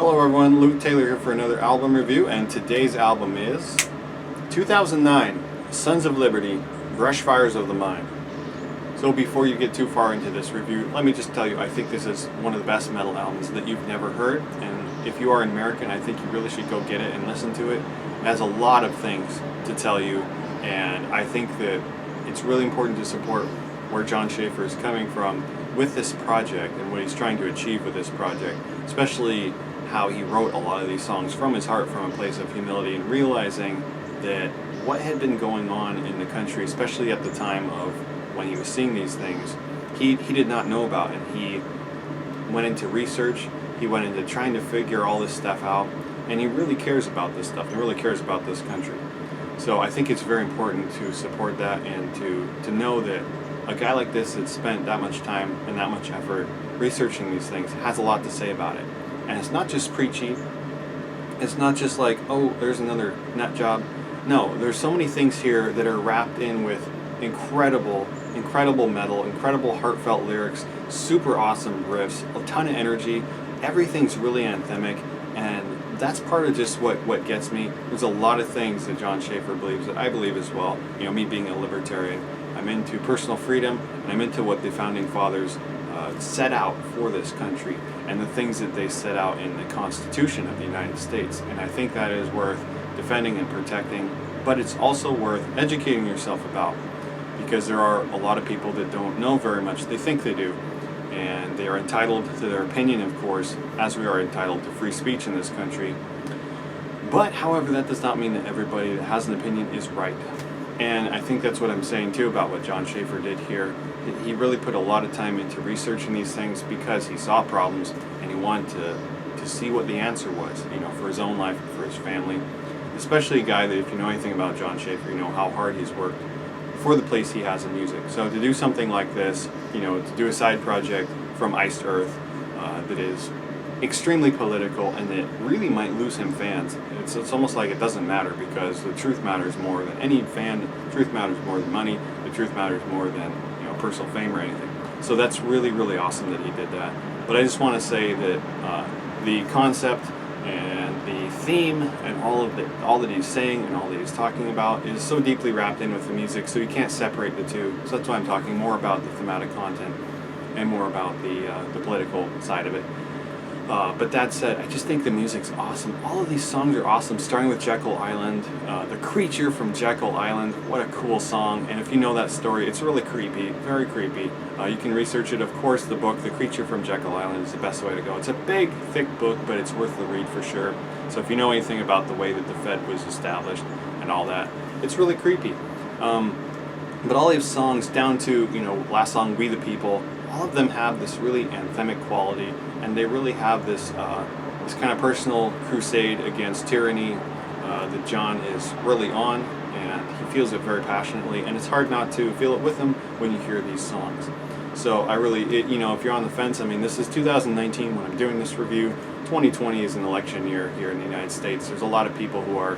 Hello everyone, Luke Taylor here for another album review, and today's album is 2009, Sons of Liberty Brushfires of the Mind. So before you get too far into this review, let me just tell you, I think this is one of the best metal albums that you've never heard, and if you are an American, I think you really should go get it and listen to it. It has a lot of things to tell you, and I think that it's really important to support where Jon Schaffer is coming from with this project and what he's trying to achieve with this project, especially how he wrote a lot of these songs from his heart, from a place of humility, and realizing that what had been going on in the country, especially at the time of when he was seeing these things, he did not know about, and he went into research, he went into trying to figure all this stuff out, and he really cares about this stuff, he really cares about this country. So I think it's very important to support that and to know that a guy like this that spent that much time and that much effort researching these things has a lot to say about it. And it's not just preachy, it's not just like, oh, there's another nut job. No, there's so many things here that are wrapped in with incredible metal, incredible heartfelt lyrics, super awesome riffs, a ton of energy. Everything's really anthemic, and that's part of just what gets me. There's a lot of things that Jon Schaffer believes that I believe as well. You know, me being a libertarian, I'm into personal freedom, and I'm into what the founding fathers set out for this country and the things that they set out in the Constitution of the United States. And I think that is worth defending and protecting, but it's also worth educating yourself about, because there are a lot of people that don't know very much. They think they do, and they are entitled to their opinion, of course, as we are entitled to free speech in this country. But however, that does not mean that everybody that has an opinion is right. And I think that's what I'm saying too about what Jon Schaffer did here. He really put a lot of time into researching these things because he saw problems and he wanted to see what the answer was, you know, for his own life, for his family. Especially a guy that, if you know anything about Jon Schaffer, you know how hard he's worked for the place he has in music. So to do something like this, you know, to do a side project from Iced Earth that is extremely political and that really might lose him fans. It's almost like it doesn't matter, because the truth matters more than any fan. The truth matters more than money. The truth matters more than, you know, personal fame or anything. So that's really awesome that he did that. But I just want to say that the concept and the theme and all that he's saying and all that he's talking about is so deeply wrapped in with the music, so you can't separate the two. So that's why I'm talking more about the thematic content and more about the political side of it. But that said, I just think the music's awesome. All of these songs are awesome, starting with Jekyll Island. The Creature from Jekyll Island, what a cool song. And if you know that story, it's really creepy, very creepy. You can research it. Of course, the book, The Creature from Jekyll Island, is the best way to go. It's a big, thick book, but it's worth the read for sure. So if you know anything about the way that the Fed was established and all that, it's really creepy. But all these songs, down to, you know, last song, We the People, all of them have this really anthemic quality, and they really have this this kind of personal crusade against tyranny that Jon is really on, and he feels it very passionately, and it's hard not to feel it with him when you hear these songs. So I really, you know, if you're on the fence, I mean, this is 2019 when I'm doing this review. 2020 is an election year here in the United States. There's a lot of people who are,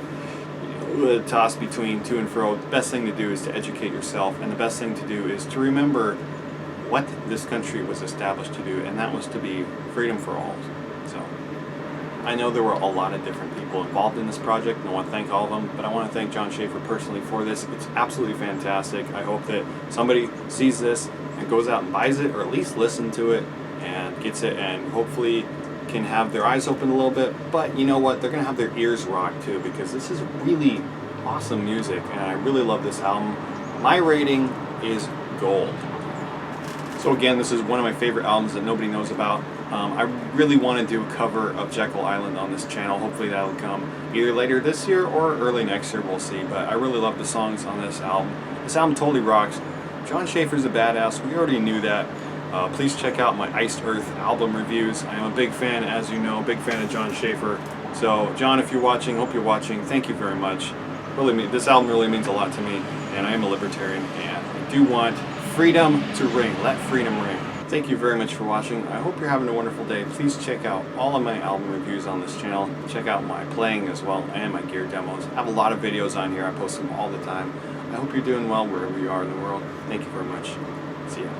you know, tossed between to and fro. The best thing to do is to educate yourself, and the best thing to do is to remember what this country was established to do, and that was to be freedom for all. So I know there were a lot of different people involved in this project, and I want to thank all of them, but I want to thank Jon Schaffer personally for this. It's absolutely fantastic. I hope that somebody sees this and goes out and buys it, or at least listen to it and gets it, and hopefully can have their eyes open a little bit. But you know what, they're gonna have their ears rocked too, because this is really awesome music, and I really love this album. My rating is gold. So again, this is one of my favorite albums that nobody knows about. I really want to do a cover of Jekyll Island on this channel. Hopefully that'll come either later this year or early next year, we'll see. But I really love the songs on this album. This album totally rocks. Jon Schaffer's a badass, we already knew that. Please check out my Iced Earth album reviews. I am a big fan, as you know, big fan of Jon Schaffer. So Jon, if you're watching, hope you're watching, thank you very much. This album really means a lot to me, and I am a libertarian, and I do want freedom to ring. Let freedom ring. Thank you very much for watching. I hope you're having a wonderful day. Please check out all of my album reviews on this channel. Check out my playing as well, and my gear demos. I have a lot of videos on here. I post them all the time. I hope you're doing well wherever you are in the world. Thank you very much. See ya.